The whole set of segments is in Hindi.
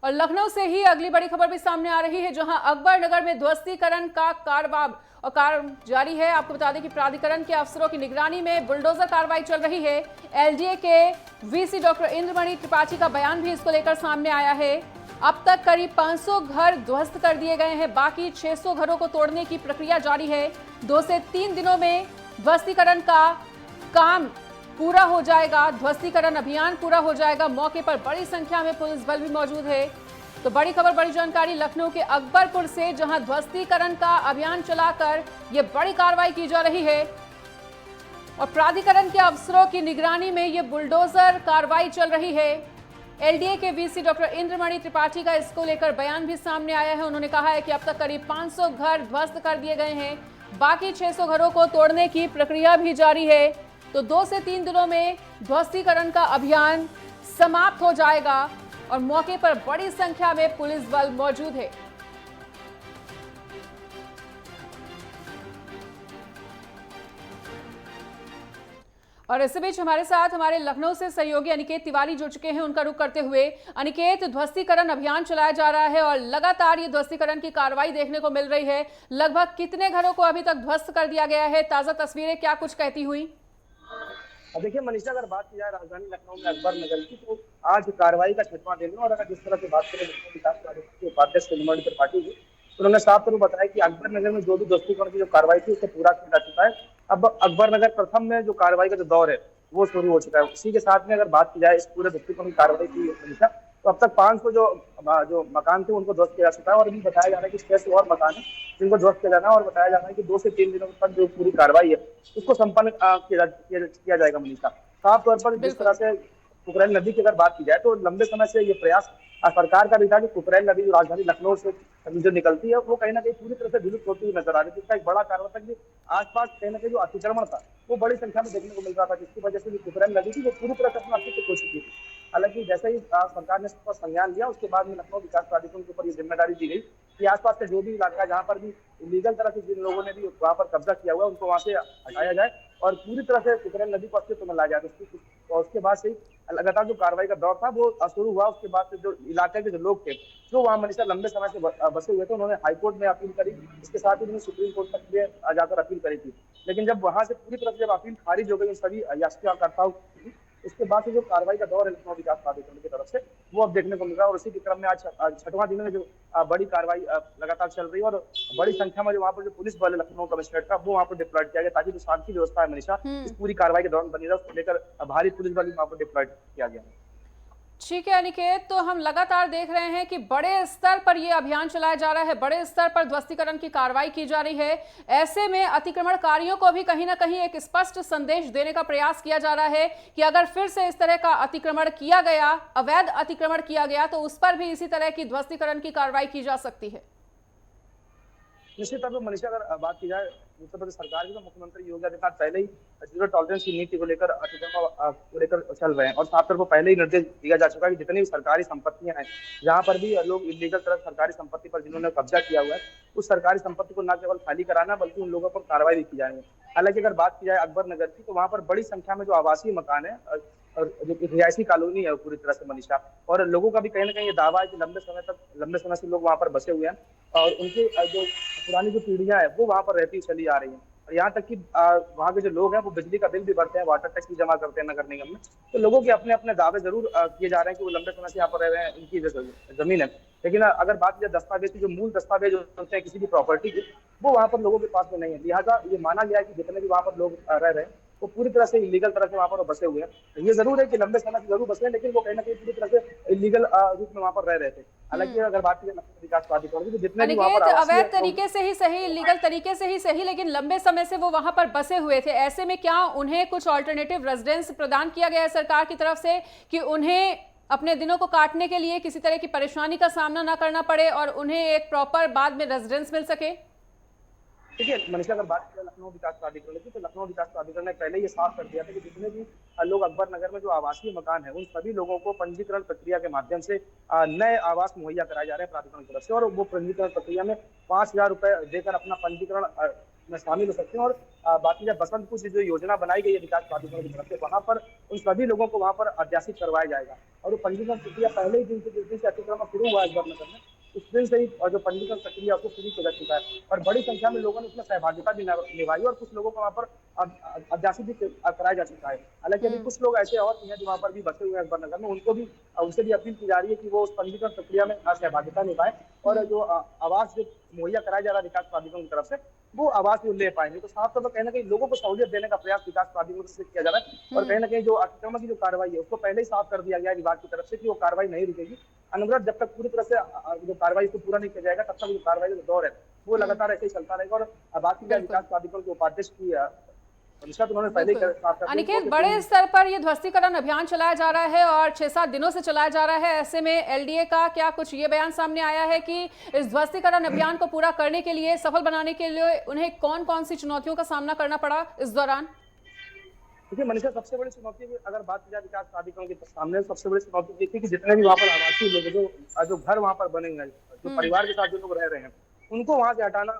और लखनऊ से ही अगली बड़ी खबर भी सामने आ रही है, जहां अकबर नगर में ध्वस्तीकरण का कार्य जारी है। आपको बता दें कि प्राधिकरण के अफसरों की निगरानी में बुलडोजर कार्रवाई चल रही है। एलडीए के वीसी डॉक्टर इंद्रमणि त्रिपाठी का बयान भी इसको लेकर सामने आया है। अब तक करीब 500 घर ध्वस्त कर दिए गए हैं, बाकी 600 घरों को तोड़ने की प्रक्रिया जारी है। 2 से 3 दिनों में ध्वस्तीकरण का काम पूरा हो जाएगा, ध्वस्तीकरण अभियान पूरा हो जाएगा। मौके पर बड़ी संख्या में पुलिस बल भी मौजूद है। तो बड़ी खबर, बड़ी जानकारी लखनऊ के अकबरपुर से, जहां ध्वस्तीकरण का अभियान चलाकर यह बड़ी कार्रवाई की जा रही है और प्राधिकरण के अफसरों की निगरानी में यह बुलडोजर कार्रवाई चल रही है। एलडीए के वीसी डॉक्टर इंद्रमणि त्रिपाठी का इसको लेकर बयान भी सामने आया है। उन्होंने कहा है कि अब तक करीब 500 घर ध्वस्त कर दिए गए हैं, बाकी 600 घरों को तोड़ने की प्रक्रिया भी जारी है। तो 2 से 3 दिनों में ध्वस्तीकरण का अभियान समाप्त हो जाएगा और मौके पर बड़ी संख्या में पुलिस बल मौजूद है। और इसी बीच हमारे साथ हमारे लखनऊ से सहयोगी अनिकेत तिवारी जुड़ चुके हैं। उनका रुख करते हुए, अनिकेत, ध्वस्तीकरण अभियान चलाया जा रहा है और लगातार ये ध्वस्तीकरण की कार्रवाई देखने को मिल रही है। लगभग कितने घरों को अभी तक ध्वस्त कर दिया गया है? ताजा तस्वीरें क्या कुछ कहती हुई? देखिए मनीषा, अगर बात की जाए राजधानी लखनऊ में अकबर नगर की, तो आज कार्रवाई का 6वां दिन है। और अगर जिस तरह से बात करें लखनऊ विकास प्राधिकरण के उपाध्यक्ष इंद्रमणि त्रिपाठी की, उन्होंने साफ तौर पर बताया कि अकबर नगर में जो भी ध्वस्तीकरण की जो कार्रवाई थी उसे पूरा किया जा चुका है। अब अकबर नगर प्रथम में जो कार्रवाई का जो दौर है वो शुरू हो चुका है। इसी के साथ में अगर बात की जाए इस पूरे ध्वस्तीकरण की कार्रवाई की मनीषा, तो अब तक 500 जो मकान थे उनको ध्वस्त किया जा चुका है। और अभी बताया जा रहा है कि 600 और मकान है जिनको ध्वस्त किया जाना है। और बताया जा रहा है कि 2 से 3 दिनों तक जो पूरी कार्रवाई है उसको संपन्न किया जाएगा मनीषा। साफ तौर पर जिस तरह से कुकरेल नदी की अगर बात की जाए, तो लंबे समय से ये प्रयास सरकार का भी था कि कुकरेल नदी जो राजधानी लखनऊ से जो निकलती है वो कहीं ना कहीं पूरी तरह से विलुप्त होती हुई नजर आ रही थी। इसका एक बड़ा कारण था कि आसपास कहीं ना कहीं जो अतिक्रमण था वो बड़ी संख्या में देखने को मिल रहा था, जिसकी वजह से जो कुकरेल नदी थी वो पूरी तरह से अपना अस्तित्व खो चुकी थी। हालांकि जैसे ही सरकार ने इस पर संज्ञान लिया, उसके बाद में लखनऊ विकास प्राधिकरण के ऊपर ये जिम्मेदारी दी गई कि आसपास का जो भी इलाका है जहाँ पर भी इलीगल तरह से जिन लोगों ने भी वहाँ पर कब्जा किया हुआ है उनको वहाँ से हटाया जाए और पूरी तरह से कुकरेल नदी को अस्तित्व में लाया जाए। और उसके बाद से लगातार जो कार्रवाई का दौर था वो शुरू हुआ। उसके बाद से जो इलाके के जो लोग थे जो वहाँ मनीषा लंबे समय से बसे हुए थे, उन्होंने हाईकोर्ट में अपील करी। इसके साथ ही उन्होंने सुप्रीम कोर्ट तक भी जाकर अपील करी थी। लेकिन जब वहां से पूरी तरह से जब अपील खारिज हो गई सभी याचिकाकर्ताओं की, उसके बाद से जो कार्रवाई का दौर है लखनऊ विकास प्राधिकरण की तरफ से वो अब देखने को मिल रहा है। और उसी के क्रम में आज 6वां दिन में जो बड़ी कार्रवाई लगातार चल रही है और बड़ी संख्या में जो वहाँ पर जो पुलिस बल है लखनऊ कमिश्नरेट का वो वहाँ पर डिप्लॉयड किया गया, ताकि जो शांति व्यवस्था है मनीषा इस पूरी कार्रवाई के दौरान बनी रहे, उसको लेकर भारी पुलिस बल वहाँ पर डिप्लॉयड किया गया है। ठीक है अनिकेत, तो हम लगातार देख रहे हैं कि बड़े स्तर पर यह अभियान चलाया जा रहा है, बड़े स्तर पर ध्वस्तीकरण की कार्रवाई की जा रही है। ऐसे में अतिक्रमणकारियों को भी कहीं ना कहीं एक स्पष्ट संदेश देने का प्रयास किया जा रहा है कि अगर फिर से इस तरह का अतिक्रमण किया गया, अवैध अतिक्रमण किया गया, तो उस पर भी इसी तरह की ध्वस्तीकरण की कार्रवाई की जा सकती है। निश्चित तौर पर मनीषा, अगर बात की जाए उत्तर प्रदेश सरकार की, तो मुख्यमंत्री योगी आदित्यनाथ पहले ही जीरो टॉलरेंस की नीति को लेकर अतिक्रमण को लेकर चल रहे हैं। और साफ तौर पर पहले ही निर्देश दिया जा चुका है कि जितनी भी सरकारी संपत्तियां हैं, जहां पर भी लोग इलीगल तरह सरकारी संपत्ति पर जिन्होंने कब्जा किया हुआ है, उस सरकारी संपत्ति को न केवल खाली कराना बल्कि उन लोगों पर कार्रवाई भी की जाएगी। हालांकि अगर बात की जाए अकबर नगर की, तो वहां पर बड़ी संख्या में जो आवासीय मकान है और जो रिहायशी कॉलोनी है पूरी तरह से मनीषा, और लोगों का भी कहीं ना कहीं ये दावा है कि लंबे समय से लोग वहां पर बसे हुए हैं और उनकी जो पुरानी जो पीढ़ियां हैं वो वहां पर रहती चली आ रही हैं। और यहाँ तक कि वहाँ के जो लोग हैं वो बिजली का बिल भी भरते हैं, वाटर टैक्स भी जमा करते हैं नगर निगम में। तो लोगों के अपने अपने दावे जरूर किए जा रहे हैं कि वो लंबे समय से यहाँ पर रह रहे हैं, इनकी जमीन है। लेकिन अगर बात की जाए दस्तावेज की, जो मूल दस्तावेज होते हैं किसी भी प्रॉपर्टी के, वो वहाँ पर लोगों के पास में नहीं है। लिहाजा ये माना गया है कि जितने भी वहाँ पर लोग रह रहे हैं वो पूरी तरह से इलीगल तरह से वहाँ पर बसे हुए हैं। ये जरूर है कि लंबे समय से जरूर बसे हैं, लेकिन वो कहीं ना कहीं पूरी तरह से इलीगल रूप में वहाँ पर रह रहे थे। हालांकि अगर बात की जाए विकास प्राधिकरण की, तो जितने भी वहाँ पर अवैध तरीके से ही सही, इलीगल तरीके से ही सही, लेकिन लंबे समय से वो वहां पर बसे हुए थे। ऐसे में क्या उन्हें कुछ ऑल्टरनेटिव रेजिडेंस प्रदान किया गया है सरकार की तरफ से कि उन्हें अपने दिनों को काटने के लिए किसी तरह की परेशानी का सामना ना करना पड़े और उन्हें एक प्रॉपर बाद में रेजिडेंस मिल सके? देखिए मनीषा, अगर बात करें लखनऊ विकास प्राधिकरण की, तो लखनऊ विकास प्राधिकरण ने पहले ये साफ कर दिया था कि जितने भी लोग अकबर नगर में जो आवासीय मकान है उन सभी लोगों को पंजीकरण प्रक्रिया के माध्यम से नए आवास मुहैया कराए जा रहे हैं प्राधिकरण की तरफ से। और वो पंजीकरण प्रक्रिया में 5,000 रुपए देकर अपना पंजीकरण इसमें शामिल हो सकते हैं। और बाकी जब बसंत कुछ जो योजना बनाई गई है विकास प्राधिकरण की तरफ से, वहाँ पर उन सभी लोगों को वहाँ पर अध्यासित करवाया जाएगा। और वो पंजीकरण प्रक्रिया पहले ही दिन से, जिस दिन से अतिक्रमण शुरू हुआ है अकबर नगर में, उस दिन से ही और जो पंजीकरण प्रक्रिया उसको शुरू किया जा चुका है और बड़ी संख्या में लोगों ने उसमें सहभागिता भी निभाई और कुछ लोगों को वहाँ पर अध्यासित भी कराया जा चुका है। हालांकि अभी कुछ लोग ऐसे और भी हैं जो वहाँ पर भी बसे हुए हैं अकबर नगर में, उनसे भी अपील की जा रही है कि वो उस पंजीकरण प्रक्रिया में सहभागिता निभाएं और जो आवास जो मुहैया कराया जा रहा है विकास प्राधिकरण की तरफ से, वो आवास वो ले पाएंगे। तो साफ तौर पर कहीं ना कहीं लोगों को सहूलियत देने का प्रयास विकास प्राधिकरण से किया जा रहा है और कहीं ना कहीं जो अतिक्रमण की जो कार्रवाई है उसको पहले ही साफ कर दिया गया है विभाग की तरफ से कि वो कार्रवाई नहीं रुकेगी। अनवरत जब तक पूरी तरह से जो कार्रवाई को पूरा नहीं किया जाएगा तब तक जो कार्रवाई का दौर है वो लगातार ऐसे ही चलता रहेगा। और बात की जाए विकास प्राधिकरण के उपाध्यक्ष की निशा, तो उन्होंने पहले अनिकेत, बड़े स्तर पर ये ध्वस्तीकरण अभियान चलाया जा रहा है और 6-7 दिनों से चलाया जा रहा है। ऐसे में एलडीए का क्या कुछ ये बयान सामने आया है कि इस ध्वस्तीकरण अभियान को पूरा करने के लिए, सफल बनाने के लिए उन्हें कौन कौन सी चुनौतियों का सामना करना पड़ा इस दौरान? देखिए मनीषा, सबसे बड़ी चुनौती की अगर बात की जाए विकास प्राधिकरण के सामने, सबसे बड़ी चुनौती ये थी कि जितने भी वहाँ पर आवासीय लोग जो घर वहाँ पर बनेंगे, जो परिवार के साथ जो लोग रह रहे हैं, उनको वहां से हटाना,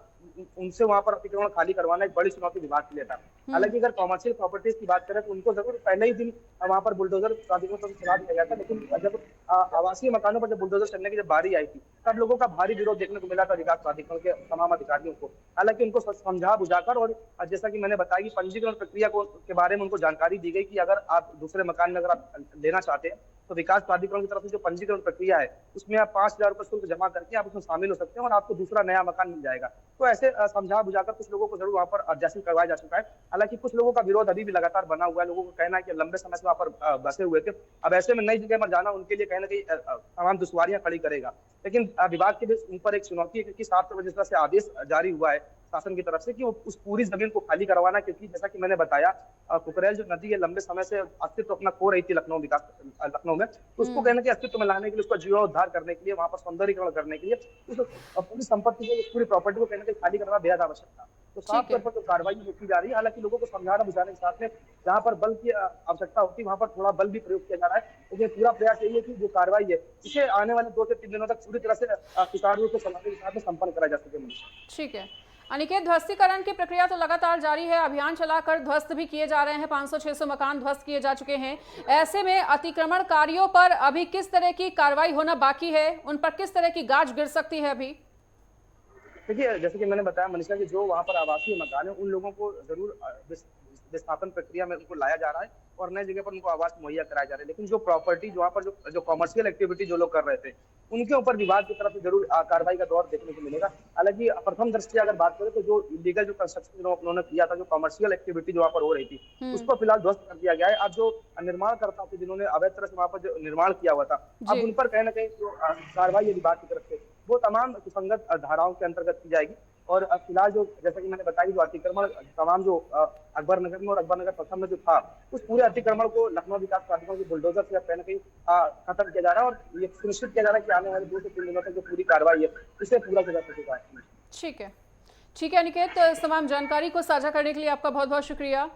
उनसे वहां पर अतिक्रमण खाली करवाना एक बड़ी चुनौती विभाग के लिए था। हालांकि अगर कॉमर्शियल प्रॉपर्टीज की बात करें तो उनको जरूर पहले ही दिन वहां पर बुलडोजर प्राधिकरण को चला दिया गया था, लेकिन जब आवासीय मकानों पर जब बुलडोजर चलने की जब बारी आई थी तब लोगों का भारी विरोध देखने को मिला था विकास प्राधिकरण के तमाम अधिकारियों को। हालांकि उनको समझा बुझाकर और जैसा कि मैंने बताया कि पंजीकरण प्रक्रिया के बारे में उनको जानकारी दी गई कि अगर आप दूसरे मकान में अगर आप लेना चाहते हैं तो विकास प्राधिकरण की तरफ से जो पंजीकरण प्रक्रिया है उसमें आप 5,000 रुपए शुल्क जमा करके आप उसमें शामिल हो सकते हैं और आपको दूसरा नया मकान मिल जाएगा। तो ऐसे समझा बुझाकर कुछ लोगों को जरूर वहाँ पर अध्यासित करवाया जा चुका है। हालांकि कुछ लोगों का विरोध अभी भी लगातार बना हुआ है। लोगों का कहना है कि लंबे समय से वहाँ पर बसे हुए थे, अब ऐसे में नई जगह पर जाना उनके लिए कहीं ना कहीं तमाम दुश्वारियां खड़ी करेगा। लेकिन विभाग के ऊपर एक चुनौती है क्योंकि 7 बजे जिस तरह से आदेश जारी हुआ है शासन की तरफ से कि वो उस पूरी जमीन को खाली करवाना, क्योंकि जैसा कि मैंने बताया कुकरेल जो नदी है लंबे समय से अस्तित्व अपना खो रही थी लखनऊ में, तो उसको कहने के अस्तित्व में लाने के लिए, उसका जीर्णोद्धार करने के लिए, वहां पर सौंदर्यीकरण करने के लिए उस पूरी संपत्ति को, पूरी प्रॉपर्टी को कहने के खाली करना बेहद आवश्यक था। तो साफ तौर पर जो कार्रवाई की जा रही है, हालांकि लोगों को समझाना बुझाने के साथ में जहां पर बल की आवश्यकता होती है वहां पर थोड़ा बल भी प्रयोग किया जा रहा है। लेकिन पूरा प्रयास यही है कि जो कार्रवाई है इसे आने वाले 2 से 3 दिनों तक पूरी तरह से सुचारू रूप से चलाने के साथ में संपन्न कराया जा सके। ठीक है अनिकेत, ध्वस्तीकरण की प्रक्रिया तो लगातार जारी है, अभियान चलाकर ध्वस्त भी किए जा रहे हैं, 500-600 मकान ध्वस्त किए जा चुके हैं। ऐसे में अतिक्रमणकारियों पर अभी किस तरह की कार्रवाई होना बाकी है, उन पर किस तरह की गाज गिर सकती है अभी? देखिए जैसे कि मैंने बताया मनीषा कि जो वहाँ पर आवासीय मकान है उन लोगों को जरूर विस्थापन प्रक्रिया में उनको लाया जा रहा है और नई जगह पर उनको आवास मुहैया कराया जा रहा है। लेकिन जो प्रॉपर्टी जो वहाँ पर जो कॉमर्शियल एक्टिविटी जो लोग कर रहे थे उनके ऊपर विभाग की तरफ से जरूर कार्रवाई का दौर देखने को मिलेगा। हालांकि प्रथम दृष्टया अगर बात करें तो जो इलीगल जो कंस्ट्रक्शन उन्होंने किया था, जो कॉमर्शियल एक्टिविटी जो वहाँ पर हो रही थी उसको फिलहाल ध्वस्त कर दिया गया है। अब जो निर्माण करता थे जिन्होंने अवैध तरह से वहाँ पर जो निर्माण किया हुआ था, अब उन पर कहीं ना कहीं जो कार्रवाई है विभाग की तरफ से वो तमाम सुसंगत धाराओं के अंतर्गत की जाएगी। और फिलहाल जो जैसा कि मैंने बताया जो अतिक्रमण तमाम जो अकबर नगर में और अकबर नगर प्रथम में जो था उस पूरे अतिक्रमण को लखनऊ विकास प्राधिकरण की बुलडोजर से कहीं ना कहीं खत्म किया जा रहा है और ये सुनिश्चित किया जा रहा है कि आने वाले 2 से 3 दिनों तक जो पूरी कार्रवाई है इसे पूरा किया जा सकेगा। ठीक है अनिकेत, इस तमाम जानकारी को साझा करने के लिए आपका बहुत बहुत शुक्रिया।